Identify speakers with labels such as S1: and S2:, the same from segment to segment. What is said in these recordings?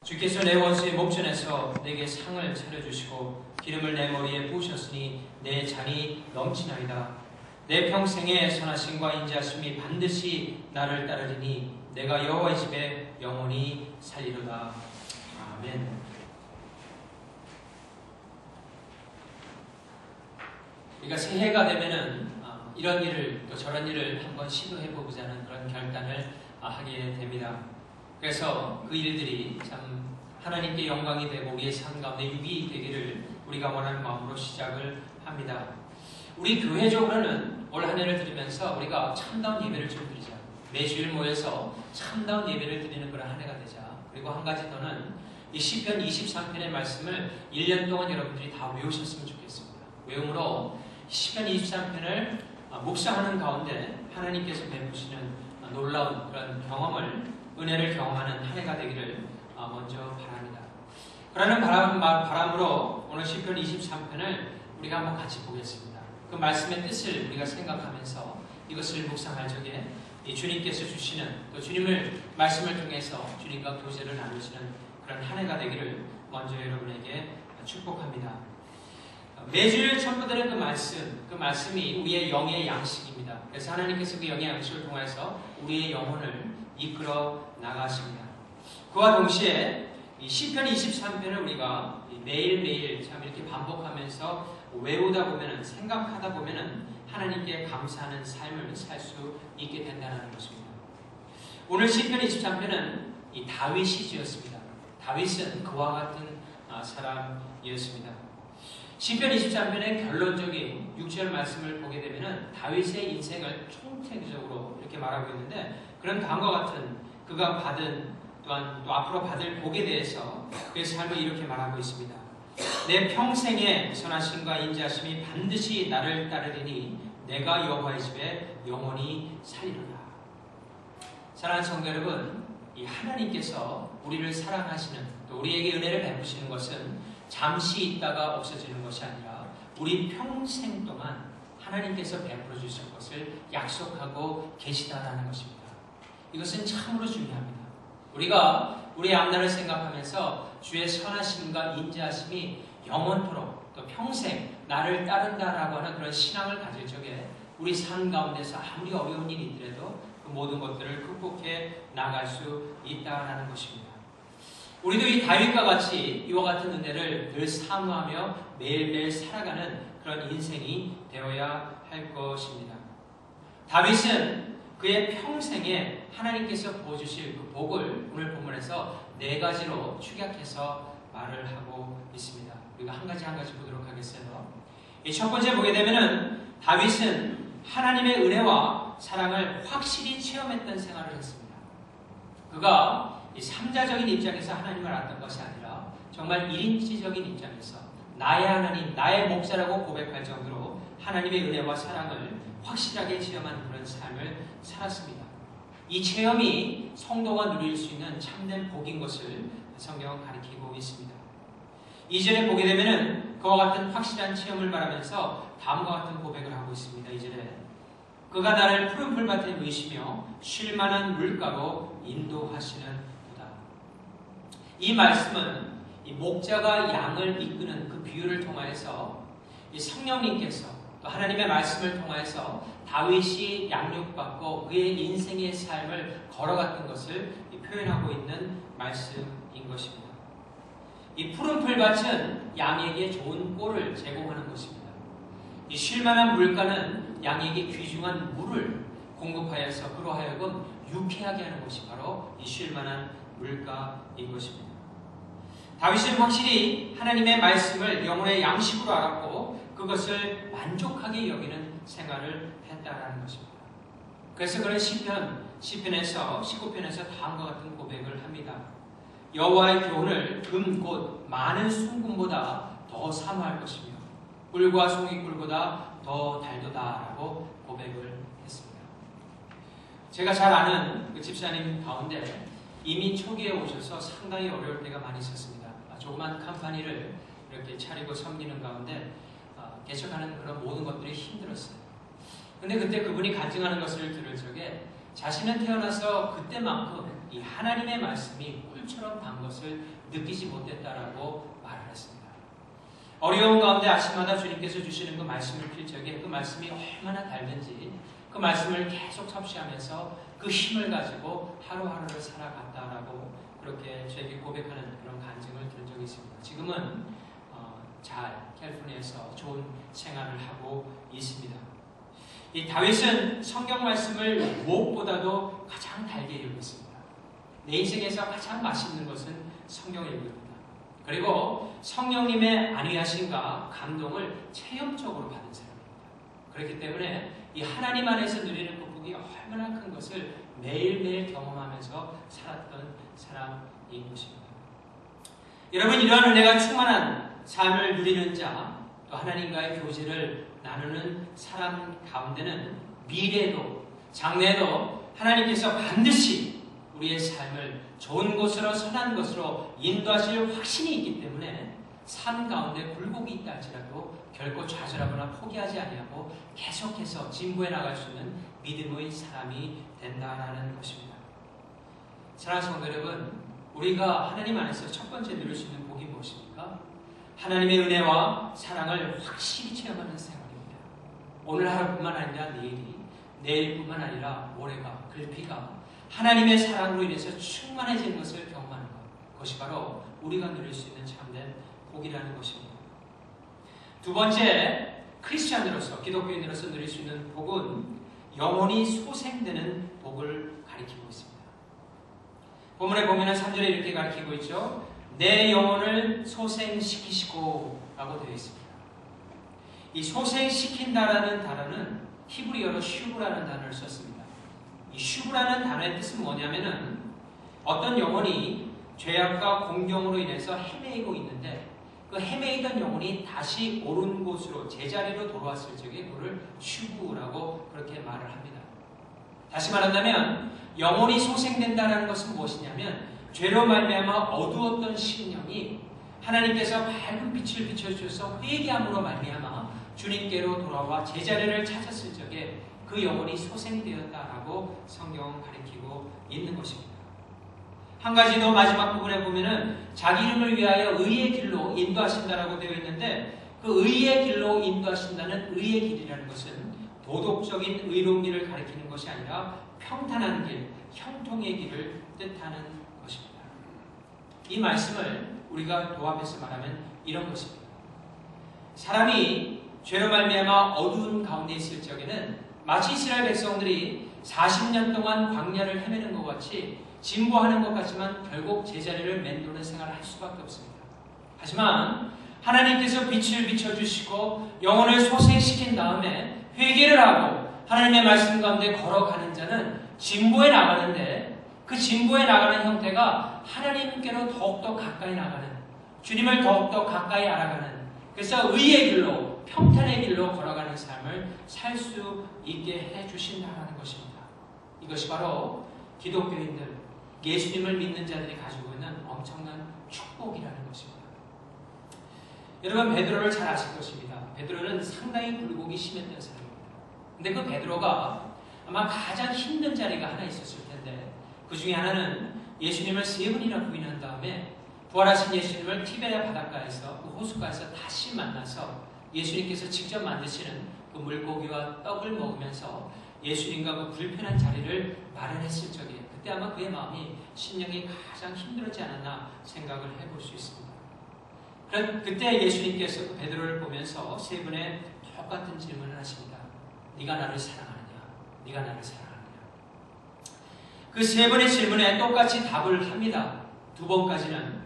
S1: 주께서 내 원수의 목전에서 내게 상을 차려주시고 기름을 내 머리에 부으셨으니 내 잔이 넘치나이다. 내 평생의 선하심과 인자하심이 반드시 나를 따르리니 내가 여호와의 집에 영원히 살리로다. 아멘. 우리가 새해가 되면은 이런 일을 또 저런 일을 한번 시도해보고자 하는 그런 결단을 하게 됩니다. 그래서 그 일들이 참 하나님께 영광이 되고 우리의 삶 가운데 유익이 되기를 우리가 원하는 마음으로 시작을 합니다. 우리 교회적으로는 올 한 해를 드리면서 우리가 참다운 예배를 좀 드리자. 매주일 모여서 참다운 예배를 드리는 그런 한 해가 되자. 그리고 한 가지 더는 이 시편 23편의 말씀을 1년 동안 여러분들이 다 외우셨으면 좋겠습니다. 외움으로 시편 23편을 묵상하는 가운데 하나님께서 베푸시는 놀라운 그런 경험을, 은혜를 경험하는 한 해가 되기를 먼저 바랍니다. 그러는 바람으로 오늘 시편 23편을 우리가 한번 같이 보겠습니다. 그 말씀의 뜻을 우리가 생각하면서 이것을 묵상할 적에 주님께서 주시는, 또 주님을 말씀을 통해서 주님과 교제를 나누시는 그런 한 해가 되기를 먼저 여러분에게 축복합니다. 매주일 첨부되는 그 말씀이 우리의 영의 양식입니다. 그래서 하나님께서 그 영의 양식을 통해서 우리의 영혼을 이끌어 나가십니다. 그와 동시에 이 시편 23편을 우리가 매일매일 참 이렇게 반복하면서 외우다 보면은, 생각하다 보면은 하나님께 감사하는 삶을 살 수 있게 된다는 것입니다. 오늘 시편 23편은 이 다윗이 지었습니다. 다윗은 그와 같은 사람이었습니다. 시편 23편의 결론적인 6절 말씀을 보게 되면은 다윗의 인생을 총체적으로 이렇게 말하고 있는데, 그런 다음과 같은 그가 받은, 또한 또 앞으로 받을 복에 대해서 그의 삶을 이렇게 말하고 있습니다. 내 평생의 선하심과 인자하심이 반드시 나를 따르리니 내가 여호와의 집에 영원히 살리로다. 사랑하는 성도 여러분, 이 하나님께서 우리를 사랑하시는, 또 우리에게 은혜를 베푸시는 것은 잠시 있다가 없어지는 것이 아니라 우리 평생 동안 하나님께서 베풀어 주실 것을 약속하고 계시다라는 것입니다. 이것은 참으로 중요합니다. 우리가 우리의 앞날을 생각하면서 주의 선하심과 인자하심이 영원토록 또 평생 나를 따른다라고 하는 그런 신앙을 가질 적에 우리 삶 가운데서 아무리 어려운 일이 있더라도 그 모든 것들을 극복해 나갈 수 있다라는 것입니다. 우리도 이 다윗과 같이 이와 같은 은혜를 늘 사모하며 매일매일 살아가는 그런 인생이 되어야 할 것입니다. 다윗은 그의 평생에 하나님께서 부어주실 그 복을 오늘 본문에서 4가지로 축약해서 말을 하고 있습니다. 우리가 한 가지 한 가지 보도록 하겠어요. 첫 번째 보게 되면은 다윗은 하나님의 은혜와 사랑을 확실히 체험했던 생활을 했습니다. 그가 이 3자적인 입장에서 하나님을 알았던 것이 아니라 정말 1인치적인 입장에서 나의 하나님, 나의 목자라고 고백할 정도로 하나님의 은혜와 사랑을 확실하게 체험한 그런 삶을 살았습니다. 이 체험이 성도가 누릴 수 있는 참된 복인 것을 성경은 가리키고 있습니다. 2절에 보게 되면은 그와 같은 확실한 체험을 말하면서 다음과 같은 고백을 하고 있습니다. 2절에 그가 나를 푸른 풀밭에 누이시며 쉴 만한 물가로 인도하시는 도다. 이 말씀은 이 목자가 양을 이끄는 그 비유를 통하여서 이 성령님께서 또 하나님의 말씀을 통하여서 다윗이 양육받고 그의 인생의 삶을 걸어갔던 것을 표현하고 있는 말씀인 것입니다. 이 푸른 풀밭은 양에게 좋은 꼴을 제공하는 것입니다. 이 쉴만한 물가는 양에게 귀중한 물을 공급하여서 그로 하여금 유쾌하게 하는 것이 바로 이 쉴만한 물가인 것입니다. 다윗은 확실히 하나님의 말씀을 영혼의 양식으로 알았고 그것을 만족하게 여기는 생활을 했다라는 것입니다. 그래서 그런 시편에서 19편에서 다음과 같은 고백을 합니다. 여호와의 교훈을 금 곧 많은 순금보다 더 사모할 것이며 꿀과 송이꿀보다 더 달도다라고 고백을 했습니다. 제가 잘 아는 그 집사님 가운데 이미 초기에 오셔서 상당히 어려울 때가 많이 있었습니다. 조그만 컴퍼니를 이렇게 차리고 섬기는 가운데 개척하는 그런 모든 것들이 힘들었어요. 근데 그때 그분이 간증하는 것을 들을 적에 자신은 태어나서 그때만큼 이 하나님의 말씀이 풀처럼 단 것을 느끼지 못했다라고 말을 했습니다. 어려운 가운데 아침마다 주님께서 주시는 그 말씀을 필 적에 그 말씀이 얼마나 달든지 그 말씀을 계속 섭취하면서 그 힘을 가지고 하루하루를 살아갔다라고 그렇게 저에게 고백하는 그런 간증을 들은 적이 있습니다. 지금은 잘 캘리포니아에서 좋은 생활을 하고 있습니다. 이 다윗은 성경 말씀을 무엇보다도 가장 달게 읽었습니다. 내 인생에서 가장 맛있는 것은 성경을 읽습니다. 그리고 성령님의 안위하심과 감동을 체험적으로 받은 사람입니다. 그렇기 때문에 이 하나님 안에서 누리는 그 복이 얼마나 큰 것을 매일매일 경험하면서 살았던 사람인 것입니다. 여러분, 이러한 은혜가 충만한 삶을 누리는 자, 또 하나님과의 교제를 나누는 사람 가운데는 미래도 장래도 하나님께서 반드시 우리의 삶을 좋은 곳으로 선한 것으로 인도하실 확신이 있기 때문에 삶 가운데 굴곡이 있다 할지라도 결코 좌절하거나 포기하지 아니하고 계속해서 진보해 나갈 수 있는 믿음의 사람이 된다라는 것입니다. 사랑하는 성도 여러분, 우리가 하나님 안에서 첫 번째 누릴 수 있는 복이 무엇입니까? 하나님의 은혜와 사랑을 확실히 체험하는 생활입니다. 오늘 하루뿐만 아니라 내일뿐만 아니라 모레가, 글피가 하나님의 사랑으로 인해서 충만해지는 것을 경험하는 것, 그것이 바로 우리가 누릴 수 있는 참된 복이라는 것입니다. 두 번째, 크리스찬으로서, 기독교인으로서 누릴 수 있는 복은 영혼이 소생되는 복을 가리키고 있습니다. 본문에 보면 3절에 이렇게 가리키고 있죠. 내 영혼을 소생시키시고 라고 되어 있습니다. 이 소생시킨다라는 단어는 히브리어로 슈브라는 단어를 썼습니다. 이 슈브라는 단어의 뜻은 뭐냐면은 어떤 영혼이 죄악과 공경으로 인해서 헤매이고 있는데 그 헤매이던 영혼이 다시 옳은 곳으로 제자리로 돌아왔을 적에 그를 슈브라고 그렇게 말을 합니다. 다시 말한다면 영혼이 소생된다는 것은 무엇이냐면 죄로 말미암아 어두웠던 심령이 하나님께서 밝은 빛을 비춰주셔서 회개함으로 말미암아 주님께로 돌아와 제자리를 찾았을 적에 그 영혼이 소생되었다라고 성경은 가리키고 있는 것입니다. 한 가지 더 마지막 부분에 보면은 자기 이름을 위하여 의의 길로 인도하신다라고 되어 있는데 그 의의 길로 인도하신다는 의의 길이라는 것은 도덕적인 의로운 길을 가리키는 것이 아니라 평탄한 길, 형통의 길을 뜻하는 것입니다. 이 말씀을 우리가 도합해서 말하면 이런 것입니다. 사람이 죄로 말미암아 어두운 가운데 있을 적에는 마치 이스라엘 백성들이 40년 동안 광야를 헤매는 것 같이 진보하는 것 같지만 결국 제자리를 맴도는 생활을 할 수밖에 없습니다. 하지만 하나님께서 빛을 비춰주시고 영혼을 소생시킨 다음에 회개를 하고 하나님의 말씀 가운데 걸어가는 자는 진보해 나가는데 그 진보해 나가는 형태가 하나님께로 더욱더 가까이 나가는, 주님을 더욱더 가까이 알아가는, 그래서 의의 길로, 평탄의 길로 걸어가는 삶을 살 수 있게 해주신다는 것입니다. 이것이 바로 기독교인들, 예수님을 믿는 자들이 가지고 있는 엄청난 축복이라는 것입니다. 여러분, 베드로를 잘 아실 것입니다. 베드로는 상당히 굴곡이 심했던 사람입니다. 근데 그 베드로가 아마 가장 힘든 자리가 하나 있었을 텐데 그 중에 하나는 예수님을 3번이나 부인한 다음에 부활하신 예수님을 티베리아 바닷가에서 그 호숫가에서 다시 만나서 예수님께서 직접 만드시는 그 물고기와 떡을 먹으면서 예수님과 그 불편한 자리를 마련했을 적에 그때 아마 그의 마음이 심령이 가장 힘들었지 않았나 생각을 해볼 수 있습니다. 그때 예수님께서 그 베드로를 보면서 3번의 똑같은 질문을 하십니다. 네가 나를 사랑하느냐? 네가 나를 사랑하느냐? 그 3번의 질문에 똑같이 답을 합니다. 2번까지는.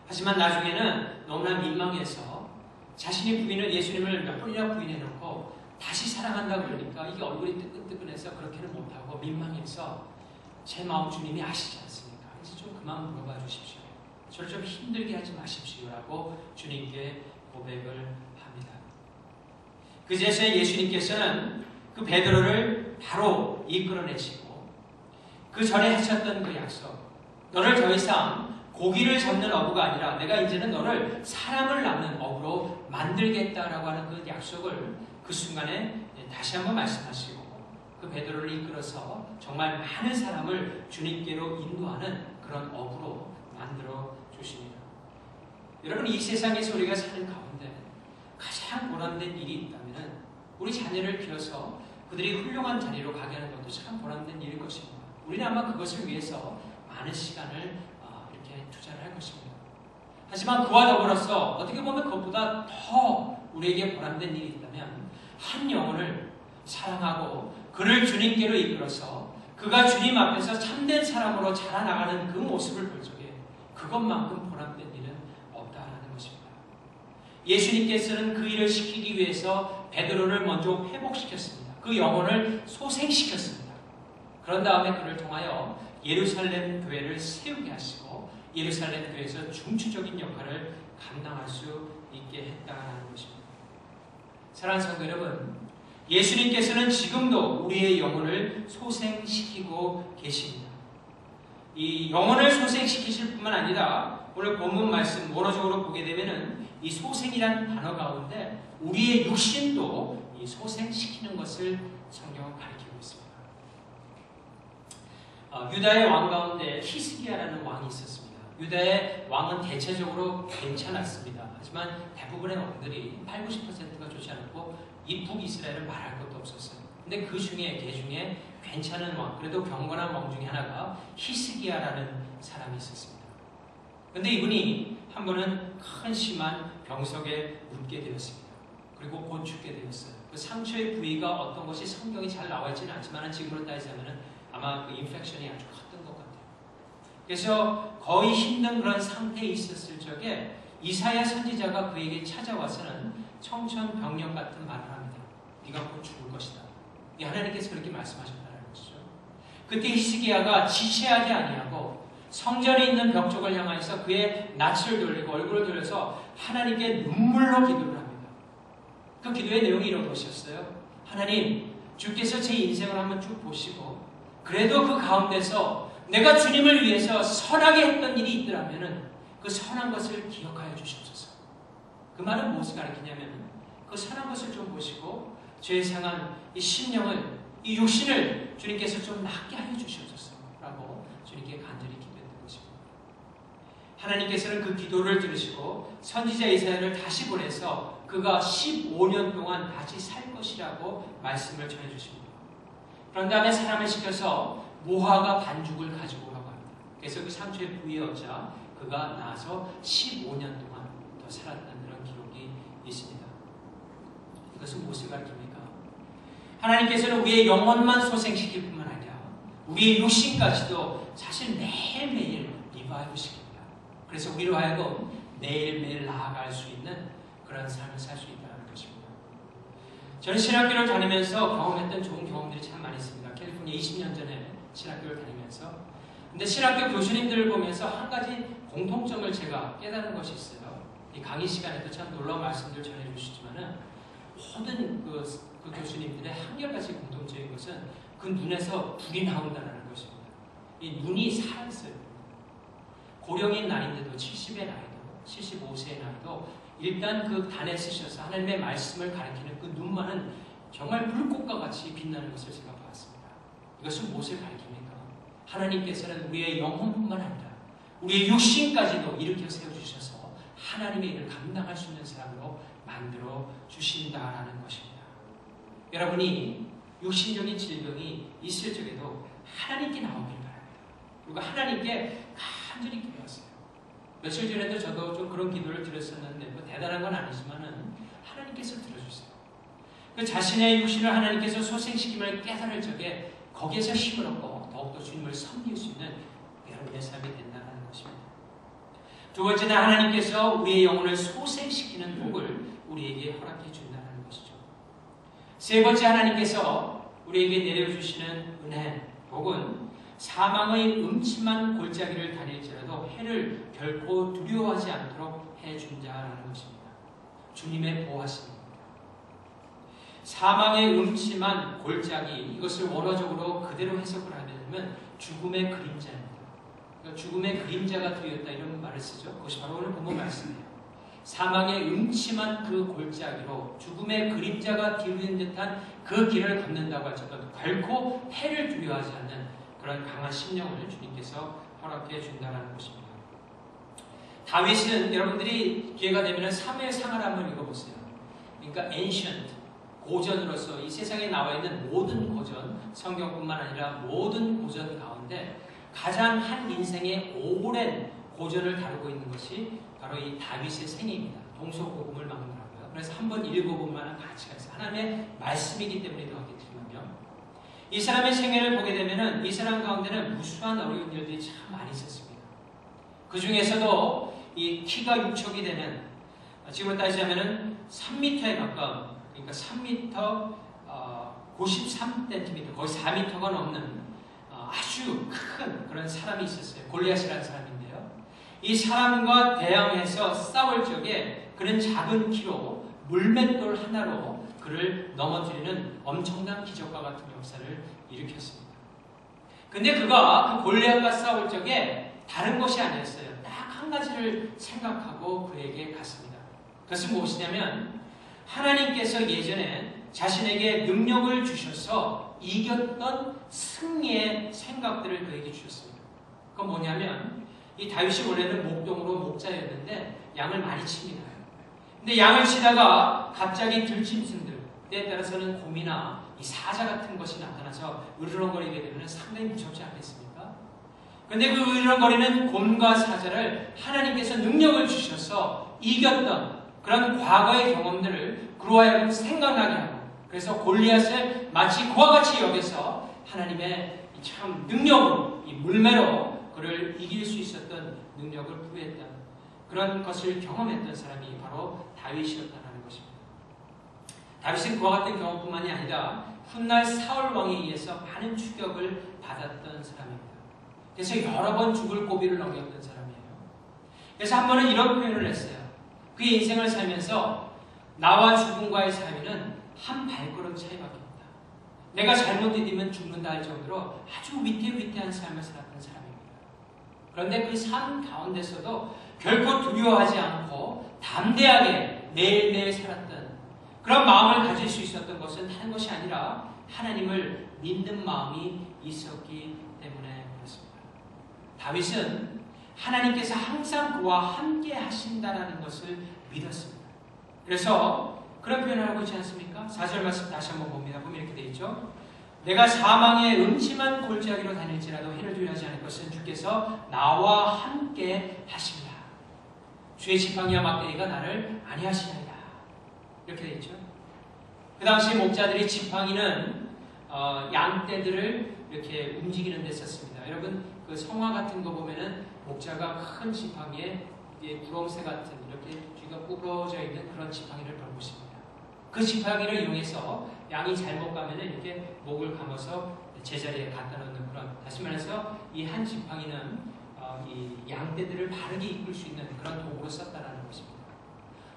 S1: 하지만 나중에는 너무나 민망해서 자신이 부인을 예수님을 몇 번이나 부인해놓고 다시 사랑한다 그러니까 이게 얼굴이 뜨끈뜨끈해서 그렇게는 못하고 민망해서 제 마음 주님이 아시지 않습니까? 이제 좀 그만 물어봐 주십시오. 저를 좀 힘들게 하지 마십시오라고 주님께 고백을 합니다. 그제서야 예수님께서는 그 베드로를 바로 이끌어내시고 그 전에 하셨던 그 약속, 너를 더 이상 고기를 잡는 어부가 아니라 내가 이제는 너를 사람을 낳는 어부로 만들겠다라고 하는 그 약속을 그 순간에 다시 한번 말씀하시고 그 베드로를 이끌어서 정말 많은 사람을 주님께로 인도하는 그런 어부로 만들어 주십니다. 여러분, 이 세상에서 우리가 사는 가운데 가장 보람된 일이 있다면 우리 자녀를 키워서 그들이 훌륭한 자리로 가게 하는 것도 참 보람된 일일 것입니다. 우리는 아마 그것을 위해서 많은 시간을 이렇게 투자를 할 것입니다. 하지만 그와 더불어서 어떻게 보면 그것보다 더 우리에게 보람된 일이 있다면 한 영혼을 사랑하고 그를 주님께로 이끌어서 그가 주님 앞에서 참된 사람으로 자라나가는 그 모습을 볼 적에 그것만큼 보람된 일은 없다라는 것입니다. 예수님께서는 그 일을 시키기 위해서 베드로를 먼저 회복시켰습니다. 그 영혼을 소생시켰습니다. 그런 다음에 그를 통하여 예루살렘 교회를 세우게 하시고 예루살렘 교회에서 중추적인 역할을 감당할 수 있게 했다는 것입니다. 사랑하는 성도 여러분, 예수님께서는 지금도 우리의 영혼을 소생시키고 계십니다. 이 영혼을 소생시키실 뿐만 아니라 오늘 본문 말씀 원어적으로 보게 되면은 이 소생이라는 단어 가운데 우리의 육신도 이 소생시키는 것을 성경은 가리키고 있습니다. 유다의 왕 가운데 히스기야라는 왕이 있었습니다. 유다의 왕은 대체적으로 괜찮았습니다. 하지만 대부분의 왕들이 80~90%가 좋지 않았고 이 북이스라엘을 말할 것도 없었어요. 근데 그 중에 괜찮은 왕, 그래도 경건한 왕 중에 하나가 히스기야라는 사람이 있었습니다. 근데 이분이 한 번은 큰 심한 병석에 눕게 되었습니다. 그리고 곧 죽게 되었어요. 그 상처의 부위가 어떤 것이 성경이 잘 나와 있지는 않지만 지금으로 따지자면 아마 그 인펙션이 아주 컸던 것 같아요. 그래서 거의 힘든 그런 상태에 있었을 적에 이사야 선지자가 그에게 찾아와서는 청천벽력 같은 말을 합니다. 네가 곧 죽을 것이다. 하나님께서 그렇게 말씀하셨다는 것이죠. 그때 히스기야가 지체하지 아니하고 성전에 있는 벽 쪽을 향하여서 그의 낯을 돌리고 얼굴을 돌려서 하나님께 눈물로 기도를 합니다. 그 기도의 내용이 이런 것이었어요. 하나님, 주께서 제 인생을 한번 쭉 보시고 그래도 그 가운데서 내가 주님을 위해서 선하게 했던 일이 있더라면 그 선한 것을 기억하여 주시옵소서. 그 말은 무엇을 가리키냐면 그 선한 것을 좀 보시고 죄에 상한 이 심령을, 이 육신을 주님께서 좀 낫게 하여 주시옵소서 라고 주님께 간절히 기도했던 것입니다. 하나님께서는 그 기도를 들으시고 선지자 이사야를 다시 보내서 그가 15년 동안 다시 살 것이라고 말씀을 전해주십니다. 그런 다음에 사람을 시켜서 모화가 반죽을 가지고 오라고 합니다. 그래서 그 상처의 부위에 얹자 그가 나서 15년 동안 더 살았다는 그런 기록이 있습니다. 이것은 무엇을 가르칩니까? 하나님께서는 우리의 영혼만 소생시킬 뿐만 아니라 우리의 육신까지도 사실 매일매일 리바이브 시킵니다. 그래서 우리로 하여금 매일매일 나아갈 수 있는 그런 삶을 살 수 있다는 것입니다. 저는 신학교를 다니면서 경험했던 좋은 경험들이 참 많이 있습니다. 캘리포니아 20년 전에 신학교를 다니면서 근데 신학교 교수님들을 보면서 한 가지 공통점을 제가 깨달은 것이 있어요. 이 강의 시간에도 참 놀라운 말씀들 전해주시지만은 모든 그 교수님들의 한결같이 공통적인 것은 그 눈에서 불이 나온다는 것입니다. 이 눈이 살았어요. 고령인 나이인데도 70의 나이도 75세의 나이도 일단 그 단에 쓰셔서 하나님의 말씀을 가리키는 그 눈만은 정말 불꽃과 같이 빛나는 것을 제가 봤습니다. 이것은 무엇을 가리킵니까? 하나님께서는 우리의 영혼뿐만 아니라 우리의 육신까지도 일으켜 세워주셔서 하나님의 일을 감당할 수 있는 사람으로 만들어 주신다라는 것입니다. 여러분이 육신적인 질병이 있을 적에도 하나님께 나오길 바랍니다. 그리고 하나님께 간절히 기도하세요. 며칠 전에도 저도 좀 그런 기도를 드렸었는데 뭐 대단한 건 아니지만은 하나님께서 들어주세요. 그 자신의 육신을 하나님께서 소생시킴을 깨달을 적에 거기에서 힘을 얻고 더욱더 주님을 섬길 수 있는 여러분의 삶이 된다는 것입니다. 두 번째는 하나님께서 우리의 영혼을 소생시키는 복을 우리에게 허락해 준다는 것이죠. 세 번째, 하나님께서 우리에게 내려주시는 은혜, 복은 사망의 음침한 골짜기를 다닐지라도 해를 결코 두려워하지 않도록 해준다라는 것입니다. 주님의 보호하심입니다. 사망의 음침한 골짜기, 이것을 원어적으로 그대로 해석을 하려면 죽음의 그림자입니다. 그러니까 죽음의 그림자가 되었다 이런 말을 쓰죠. 그것이 바로 오늘 본문 말씀이에요. 사망의 음침한 그 골짜기로 죽음의 그림자가 기울인 듯한 그 길을 걷는다고 할지라도 결코 해를 두려워하지 않는 그런 강한 심령을 주님께서 허락해 준다는 것입니다. 다윗은 여러분들이 기회가 되면 사무엘상을 한번 읽어보세요. 그러니까 ancient, 고전으로서 이 세상에 나와 있는 모든 고전, 성경뿐만 아니라 모든 고전 가운데 가장 한 인생의 오랜 고전을 다루고 있는 것이 바로 이 다윗의 생애입니다. 동서고금을 막느라고요. 그래서 한번 읽어볼 만한 가치가 있어요. 하나님의 말씀이기 때문이기도 하겠지만요. 이 사람의 생애를 보게 되면은 이 사람 가운데는 무수한 어려운 일들이 참 많이 있었습니다. 그 중에서도 이 키가 6척이 되는, 지금으로 따지자면은 3m에 가까운, 그러니까 3m 93cm, 거의 4m가 넘는 아주 큰 그런 사람이 있었어요. 골리앗이라는 사람인데요. 이 사람과 대항해서 싸울 적에 그는 작은 키로 물맷돌 하나로 그를 넘어뜨리는 엄청난 기적과 같은 역사를 일으켰습니다. 근데 그가 그 골리앗과 싸울 적에 다른 것이 아니었어요. 딱 한 가지를 생각하고 그에게 갔습니다. 그것은 무엇이냐면 하나님께서 예전에 자신에게 능력을 주셔서 이겼던 승리의 생각들을 그에게 주셨습니다. 그건 뭐냐면 이 다윗이 원래는 목동으로 목자였는데 양을 많이 칩니다. 근데 양을 치다가 갑자기 들짐승들, 때에 따라서는 곰이나 이 사자 같은 것이 나타나서 으르렁거리게 되면 상당히 무섭지 않겠습니까? 근데 그 으르렁거리는 곰과 사자를 하나님께서 능력을 주셔서 이겼던 그런 과거의 경험들을 그로 하여금 생각나게 하고, 그래서 골리앗을 마치 그와 같이 여겨서 하나님의 참 능력으로, 이 물매로 그를 이길 수 있었던 능력을 부여했던 그런 것을 경험했던 사람이 바로 다윗이었다는 것입니다. 다윗은 그와 같은 경험뿐만이 아니라 훗날 사울 왕에 의해서 많은 추격을 받았던 사람입니다. 그래서 여러 번 죽을 고비를 넘겼던 사람이에요. 그래서 한 번은 이런 표현을 했어요. 그의 인생을 살면서 나와 죽음과의 사이는 한 발걸음 차이밖에 없다. 내가 잘못 디디면 죽는다 할 정도로 아주 위태위태한 삶을 살았던 사람입니다. 그런데 그 삶 가운데서도 결코 두려워하지 않고 담대하게 매일매일 살았던 그런 마음을 가질 수 있었던 것은 다른 것이 아니라 하나님을 믿는 마음이 있었기 때문에 그렇습니다. 다윗은 하나님께서 항상 그와 함께 하신다는 것을 믿었습니다. 그래서 그런 표현을 하고 있지 않습니까? 4절 말씀 다시 한번 봅니다. 보면 이렇게 되어 있죠. 내가 사망의 음침한 골짜기로 다닐지라도 해를 두려워하지 않을 것은 주께서 나와 함께 하십니다. 주의 지팡이와 막대기가 나를 안위하시나이다. 이렇게 되어 있죠. 그 당시 목자들이 지팡이는 양떼들을 이렇게 움직이는 데 썼습니다. 여러분 그 성화 같은 거 보면은 목자가 큰 지팡이에 구렁새 같은 이렇게 뒤가 구부러져 있는 그런 지팡이를 걸고 있습니다. 그 지팡이를 이용해서 양이 잘못 가면은 이렇게 목을 감아서 제자리에 갖다 놓는 그런, 다시 말해서 이 한 지팡이는 이 양떼들을 바르게 이끌 수 있는 그런 도구로 썼다라는 것입니다.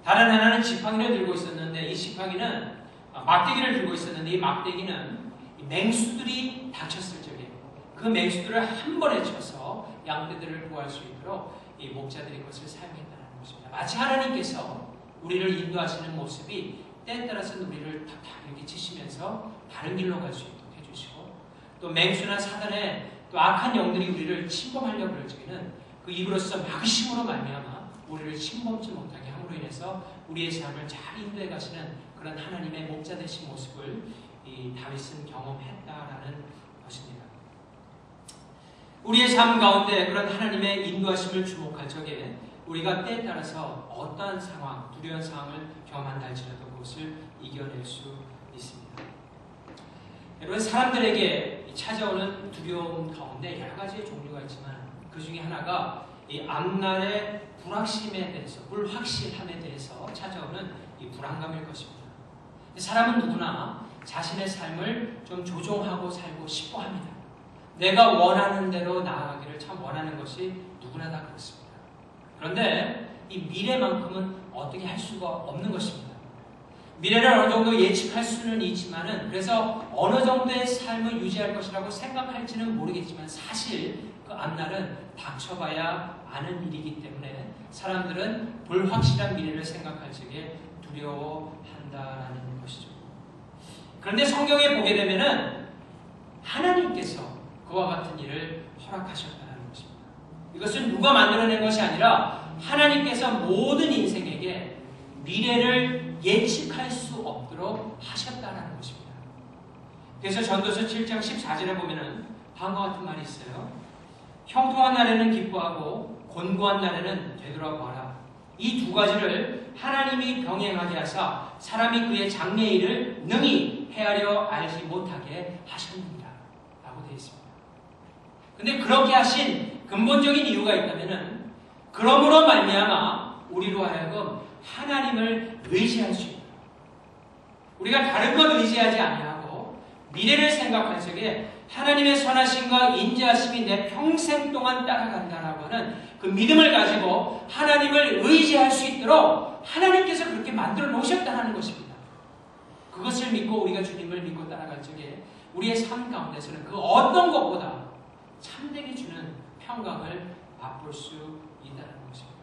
S1: 다른 하나는 지팡이를 들고 있었는데 이 지팡이는 막대기를 들고 있었는데 이 막대기는 맹수들이 닥쳤을 적에 그 맹수들을 한 번에 쳐서 양떼들을 구할 수 있도록 이 목자들이 그것을 사용했다는 것입니다. 마치 하나님께서 우리를 인도하시는 모습이 때에 따라서는 우리를 탁탁 이렇게 치시면서 다른 길로 갈 수 있도록 해주시고, 또 맹수나 사단의 또 악한 영들이 우리를 침범하려고 그럴 적에는 그 입으로써 막으심으로 말미암아 우리를 침범치 못하게 함으로 인해서 우리의 삶을 잘 인도해 가시는 그런 하나님의 목자 되신 모습을 이 다윗은 경험했다라는 것입니다. 우리의 삶 가운데 그런 하나님의 인도하심을 주목할 적에 우리가 때에 따라서 어떠한 상황, 두려운 상황을 경험한다 할지라도 그것을 이겨낼 수 있습니다. 여러분, 사람들에게 찾아오는 두려움 가운데 여러 가지의 종류가 있지만 그 중에 하나가 이 앞날의 불확실함에 대해서 찾아오는 이 불안감일 것입니다. 사람은 누구나 자신의 삶을 좀 조종하고 살고 싶어 합니다. 내가 원하는 대로 나아가기를 참 원하는 것이 누구나 다 그렇습니다. 그런데 이 미래만큼은 어떻게 할 수가 없는 것입니다. 미래를 어느 정도 예측할 수는 있지만은, 그래서 어느 정도의 삶을 유지할 것이라고 생각할지는 모르겠지만 사실 그 앞날은 닥쳐봐야 아는 일이기 때문에 사람들은 불확실한 미래를 생각할 적에 두려워한다는 것이죠. 그런데 성경에 보게 되면은 하나님께서 그와 같은 일을 허락하셨다는 것입니다. 이것은 누가 만들어낸 것이 아니라 하나님께서 모든 인생에게 미래를 예측할 수 없도록 하셨다는 것입니다. 그래서 전도서 7장 14절에 보면은 다음과 같은 말이 있어요. 형통한 날에는 기뻐하고 곤고한 날에는 되돌아보아라. 이 두 가지를 하나님이 병행하게 하사 사람이 그의 장래일을 능히 헤아려 알지 못하게 하셨느니라 라고 되어 있습니다. 근데 그렇게 하신 근본적인 이유가 있다면은 그러므로 말미암아 우리로 하여금 하나님을 의지할 수 있다. 우리가 다른 것 의지하지 아니하고 미래를 생각할 적에 하나님의 선하심과 인자하심이 내 평생 동안 따라간다라고 하는 그 믿음을 가지고 하나님을 의지할 수 있도록 하나님께서 그렇게 만들어 놓으셨다는 것입니다. 그것을 믿고 우리가 주님을 믿고 따라갈 적에 우리의 삶 가운데서는 그 어떤 것보다 참되게 주는 평강을 맛볼 수 있다는 것입니다.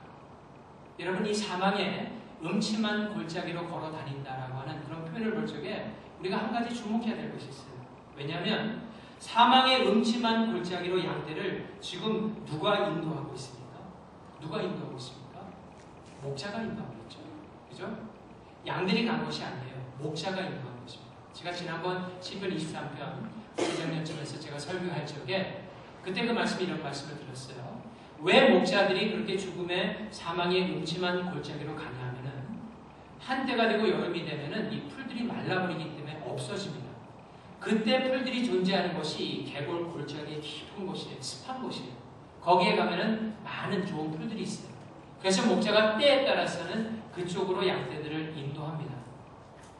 S1: 여러분, 이 사망의 음침한 골짜기로 걸어 다닌다라고 하는 그런 표현을 볼 적에 우리가 한 가지 주목해야 될 것이 있어요. 왜냐하면 사망의 음침한 골짜기로 양떼를 지금 누가 인도하고 있습니까? 누가 인도하고 있습니까? 목자가 인도하고 있죠. 그죠? 양들이 간 것이 아니에요. 목자가 인도하는 것입니다. 제가 지난번 시편 23편 재작년쯤에서 제가 설교할 적에 그때 그 말씀이 이런 말씀을 드렸어요. 왜 목자들이 그렇게 죽음의 사망의 음침한 골짜기로 가냐 하면은 한때가 되고 여름이 되면은 이 풀들이 말라버리기 때문에 없어집니다. 그때 풀들이 존재하는 것이 계골 골짜기의 깊은 곳이에요. 습한 곳이에요. 거기에 가면은 많은 좋은 풀들이 있어요. 그래서 목자가 때에 따라서는 그쪽으로 양떼들을 인도합니다.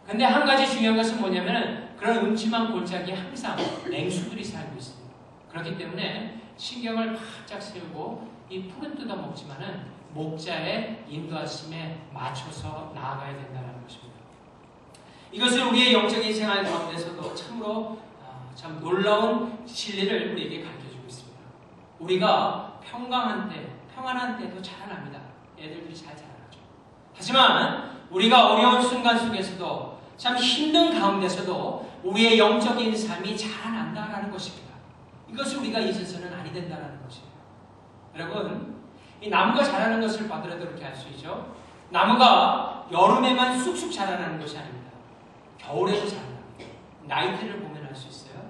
S1: 근데 한 가지 중요한 것은 뭐냐면은 그런 음침한 골짜기에 항상 맹수들이 살고 있어요. 그렇기 때문에 신경을 바짝 세우고 이 풀은 뜯어 먹지만은 목자의 인도하심에 맞춰서 나아가야 된다는 것입니다. 이것을 우리의 영적인 생활 가운데서도 참으로 참 놀라운 진리를 우리에게 가르쳐주고 있습니다. 우리가 평안한 때도 자라납니다. 애들들이 잘 자라나죠. 하지만 우리가 어려운 순간 속에서도 참 힘든 가운데서도 우리의 영적인 삶이 자라난다라는 것입니다. 이것을 우리가 잊어서는 아니 된다는 것이에요. 여러분, 이 나무가 자라는 것을 봐더라도 그렇게 알 수 있죠. 나무가 여름에만 쑥쑥 자라나는 것이 아닙니다. 겨울에도 자라납니다. 나이테를 보면 알 수 있어요.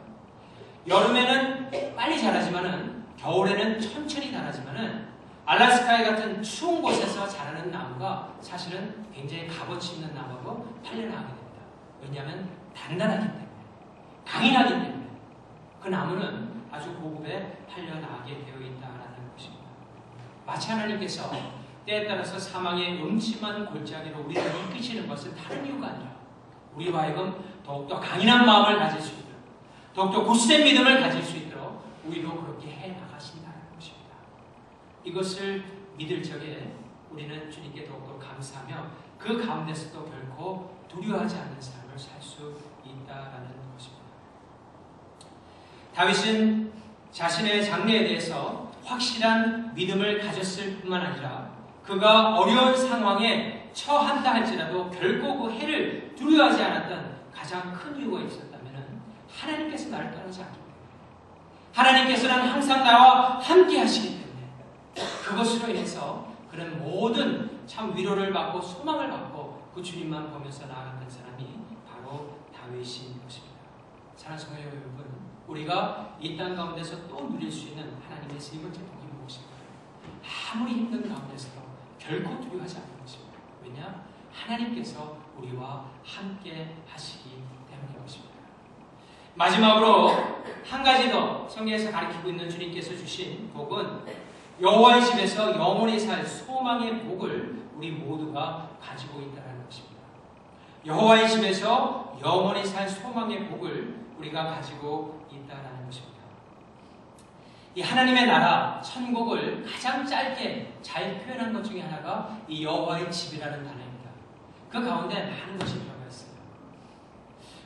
S1: 여름에는 빨리 자라지만은 겨울에는 천천히 자라지만은 알래스카에 같은 추운 곳에서 자라는 나무가 사실은 굉장히 값어치 있는 나무로 팔려나가게 됩니다. 왜냐하면 단단하기 때문에, 강인하기 때문에 그 나무는 아주 고급에 팔려나가게 되어 있다는 것입니다. 마치 하나님께서 때에 따라서 사망의 음침한 골짜기로 우리를 이끄시는 것은 다른 이유가 아니라 우리와 하여금 더욱더 강인한 마음을 가질 수 있도록, 더욱더 굳센 믿음을 가질 수 있도록 우리로 그렇게 해나가신다는 것입니다. 이것을 믿을 적에 우리는 주님께 더욱더 감사하며 그 가운데서도 결코 두려워하지 않는 삶을 살 수 있다는 것입니다. 다윗은 자신의 장래에 대해서 확실한 믿음을 가졌을 뿐만 아니라 그가 어려운 상황에 처한다 할지라도 결코 그 해를 두려워하지 않았던 가장 큰 이유가 있었다면 하나님께서 나를 떠나지 않기 때문에, 하나님께서는 항상 나와 함께 하시기 때문에 그것으로 인해서 그는 모든 참 위로를 받고 소망을 받고 그 주님만 보면서 나아갔던 사람이 바로 다윗인 것입니다. 사랑하는 성도 여러분, 우리가 이 땅 가운데서 또 누릴 수 있는 하나님의 세 번째 복이 무엇입니까? 아무리 힘든 가운데서도 결코 두려워하지 않는 것입니다. 왜냐? 하나님께서 우리와 함께 하시기 때문인 것입니다. 마지막으로 한 가지 더 성경에서 가르치고 있는 주님께서 주신 복은 여호와의 집에서 영원히 살 소망의 복을 우리 모두가 가지고 있다는 것입니다. 여호와의 집에서 영원히 살 소망의 복을 우리가 가지고 있다는 것입니다. 이 하나님의 나라, 천국을 가장 짧게 잘 표현한 것 중에 하나가 이 여호와의 집이라는 단어입니다. 그 가운데 많은 것이 들어가 있어요.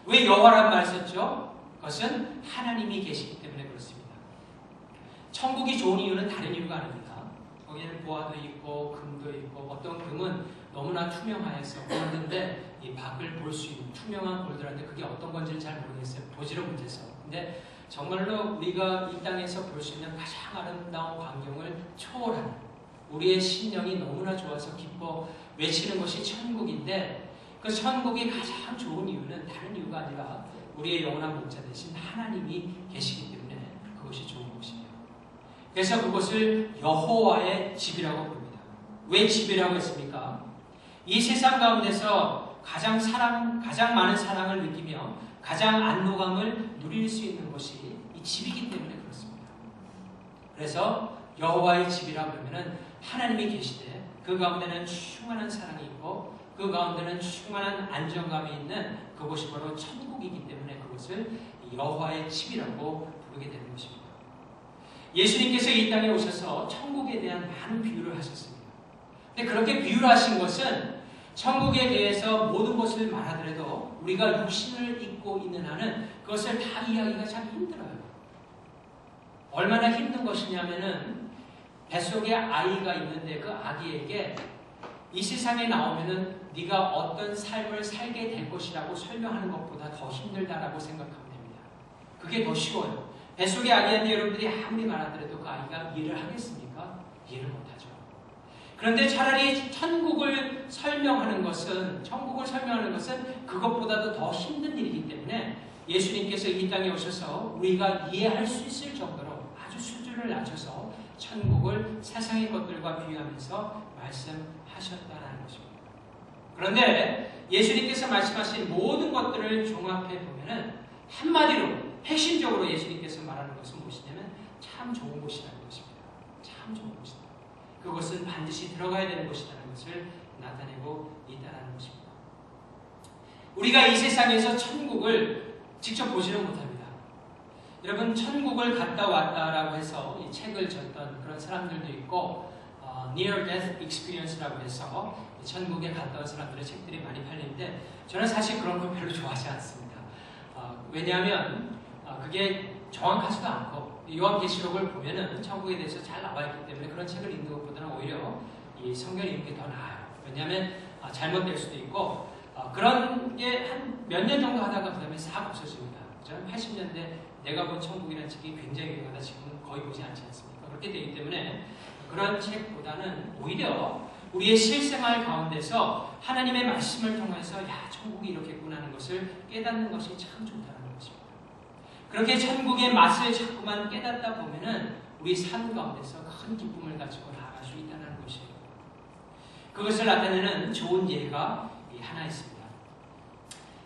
S1: 왜 여호와라는 말을 썼죠? 그것은 하나님이 계시기 때문에 그렇습니다. 천국이 좋은 이유는 다른 이유가 아닙니다. 거기에는 보화도 있고 금도 있고, 어떤 금은 너무나 투명하여서 골드인데 이 밖을 볼 수 있는 투명한 골드라는데 그게 어떤 건지를 잘 모르겠어요. 보지를 못해서. 근데 정말로 우리가 이 땅에서 볼 수 있는 가장 아름다운 광경을 초월하는 우리의 심령이 너무나 좋아서 기뻐 외치는 것이 천국인데 그 천국이 가장 좋은 이유는 다른 이유가 아니라 우리의 영원한 목자 되신 하나님이 계시기 때문에 그것이 좋은 것이에요. 그래서 그것을 여호와의 집이라고 부릅니다. 왜 집이라고 했습니까? 이 세상 가운데서 가장 많은 사랑을 느끼며 가장 안도감을 누릴 수 있는 것이 이 집이기 때문에 그렇습니다. 그래서 여호와의 집이라 그러면은 하나님이 계시되 그 가운데는 충만한 사랑이 있고 그 가운데는 충만한 안정감이 있는 그곳이 바로 천국이기 때문에 그것을 여호와의 집이라고 부르게 되는 것입니다. 예수님께서 이 땅에 오셔서 천국에 대한 많은 비유를 하셨습니다. 근데 그렇게 비유를 하신 것은 천국에 대해서 모든 것을 말하더라도 우리가 육신을 입고 있는 한은 그것을 다 이해하기가 참 힘들어요. 얼마나 힘든 것이냐면은 뱃속에 아이가 있는데 그 아기에게 이 세상에 나오면은 네가 어떤 삶을 살게 될 것이라고 설명하는 것보다 더 힘들다라고 생각하면 됩니다. 그게 더 쉬워요. 뱃속의 아기한테 여러분들이 아무리 말하더라도 그 아이가 이해를 하겠습니까? 이해를 못하죠. 그런데 차라리 천국을 설명하는 것은 그것보다도 더 힘든 일이기 때문에 예수님께서 이 땅에 오셔서 우리가 이해할 수 있을 정도로 아주 수준을 낮춰서 천국을 세상의 것들과 비교하면서 말씀하셨다는 것입니다. 그런데 예수님께서 말씀하신 모든 것들을 종합해 보면은 한마디로 핵심적으로 예수님께서 말하는 것은 무엇이냐면 참 좋은 곳이라는 것입니다. 참 좋은 곳이다. 그것은 반드시 들어가야 되는 곳이라는 것을 나타내고 있다는 것입니다. 우리가 이 세상에서 천국을 직접 보지는 못합니다. 여러분 천국을 갔다 왔다라고 해서 이 책을 줬던 그런 사람들도 있고 Near Death Experience라고 해서 천국에 갔다 온 사람들의 책들이 많이 팔리는데 저는 사실 그런 걸 별로 좋아하지 않습니다. 왜냐하면 그게 정확하지도 않고 요한계시록을 보면은 천국에 대해서 잘 나와 있기 때문에 그런 책을 읽는 것보다는 오히려 이 성경을 읽는 게 더 나아요. 왜냐하면 잘못될 수도 있고 그런 게 한 몇 년 정도 하다가 그 다음에 싹 없어집니다. 저는 80년대 내가 본 천국이라는 책이 굉장히 유명하다 지금 거의 보지 않지 않습니까? 그렇게 되기 때문에 그런 책보다는 오히려 우리의 실생활 가운데서 하나님의 말씀을 통해서 야 천국이 이렇게구나 하는 것을 깨닫는 것이 참 좋다는 것입니다. 그렇게 천국의 맛을 자꾸만 깨닫다 보면은 우리 삶 가운데서 큰 기쁨을 가지고 나아갈 수 있다는 것이에요. 그것을 나타내는 좋은 예가 하나 있습니다.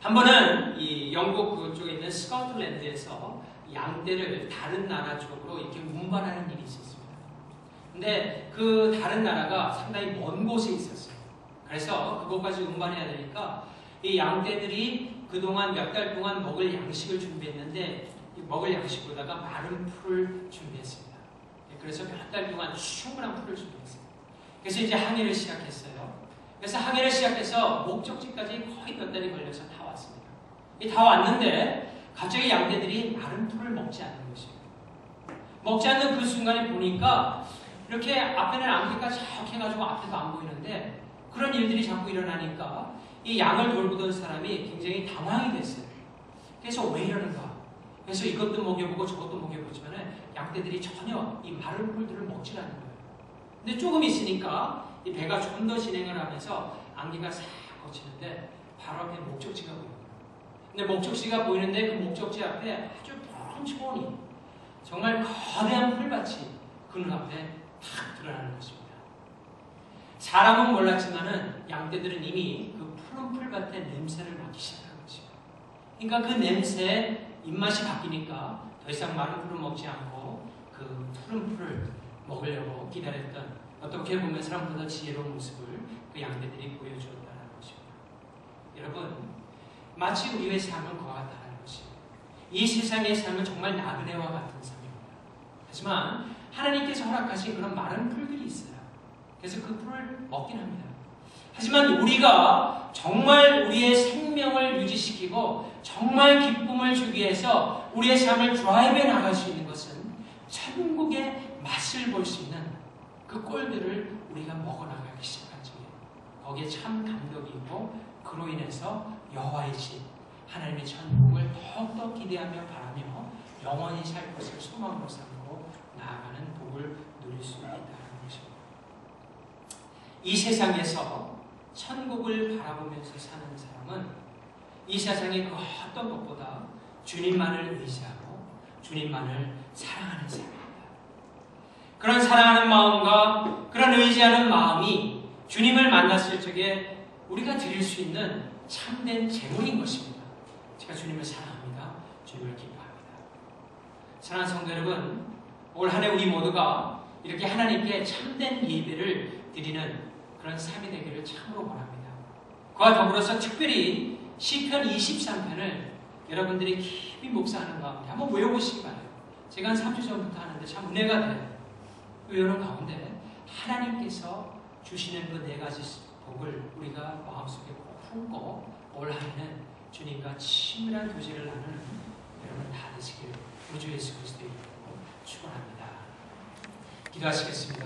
S1: 한 번은 이 영국 그쪽에 있는 스코틀랜드에서 양떼를 다른 나라 쪽으로 이렇게 운반하는 일이 있었습니다. 근데 그 다른 나라가 상당히 먼 곳에 있었어요. 그래서 그것까지 운반해야 되니까 이 양떼들이 그동안 몇 달 동안 먹을 양식을 준비했는데 먹을 양식보다가 마른 풀을 준비했습니다. 그래서 몇 달 동안 충분한 풀을 준비했어요. 그래서 이제 항해를 시작했어요. 그래서 항해를 시작해서 목적지까지 거의 몇 달이 걸려서 다 왔습니다. 다 왔는데 갑자기 양떼들이 마른 풀을 먹지 않는 것이에요. 먹지 않는 그 순간에 보니까 이렇게 앞에는 안개가 쫙 해가지고 앞에도 안 보이는데 그런 일들이 자꾸 일어나니까 이 양을 돌보던 사람이 굉장히 당황이 됐어요. 그래서 왜 이러는가? 그래서 이것도 먹여보고 저것도 먹여보지만 양떼들이 전혀 이 마른 풀들을 먹지 않는 거예요. 근데 조금 있으니까 이 배가 좀 더 진행을 하면서 안개가 싹 거치는데 바로 앞에 목적지가 보여요. 근데 목적지가 보이는데 그 목적지 앞에 아주 푸른 초원이 정말 거대한 풀밭이 그 눈앞에 탁 드러나는 것입니다. 사람은 몰랐지만은 양떼들은 이미 그 푸른 풀밭의 냄새를 맡기 시작한 것입니다. 그러니까 그 냄새에 입맛이 바뀌니까 더 이상 마른 풀을 먹지 않고 그 푸른 풀을 먹으려고 기다렸던 어떻게 보면 사람보다 지혜로운 모습을 그 양떼들이 보여주었다는 것입니다. 여러분, 마치 우리의 삶은 그와 같다는 것이에요. 이 세상의 삶은 정말 나그네와 같은 삶입니다. 하지만 하나님께서 허락하신 그런 마른 풀들이 있어요. 그래서 그 풀을 먹긴 합니다. 하지만 우리가 정말 우리의 생명을 유지시키고 정말 기쁨을 주기 위해서 우리의 삶을 드라이브해 나갈 수 있는 것은 천국의 맛을 볼 수 있는 그 꼴들을 우리가 먹어나가기 시작한 중에 거기에 참 감격이 있고 그로 인해서 여호와의 집, 하나님의 천국을 더욱더 기대하며 바라며 영원히 살 것을 소망으로 삼고 나아가는 복을 누릴 수 있다는 것입니다. 이 세상에서 천국을 바라보면서 사는 사람은 이 세상의 그 어떤 것보다 주님만을 의지하고 주님만을 사랑하는 사람입니다. 그런 사랑하는 마음과 그런 의지하는 마음이 주님을 만났을 적에 우리가 드릴 수 있는 참된 제물인 것입니다. 제가 주님을 사랑합니다. 주님을 기뻐합니다. 사랑하는 성도 여러분, 올 한 해 우리 모두가 이렇게 하나님께 참된 예배를 드리는 그런 삶이 되기를 참으로 원합니다. 그와 더불어서 특별히 시편 23편을 여러분들이 깊이 묵상하는 가운데 한번 외워보시기 바라요. 제가 한 3주 전부터 하는데 참 은혜가 돼요. 외우는 가운데 하나님께서 주시는 그 4가지 복을 우리가 마음속에 꼭 품고 올 한 해는 주님과 친밀한 교제를 나누는 여러분 다 되시길 우주 예수 그리스도의 이름으로 축원합니다. 기도하시겠습니다.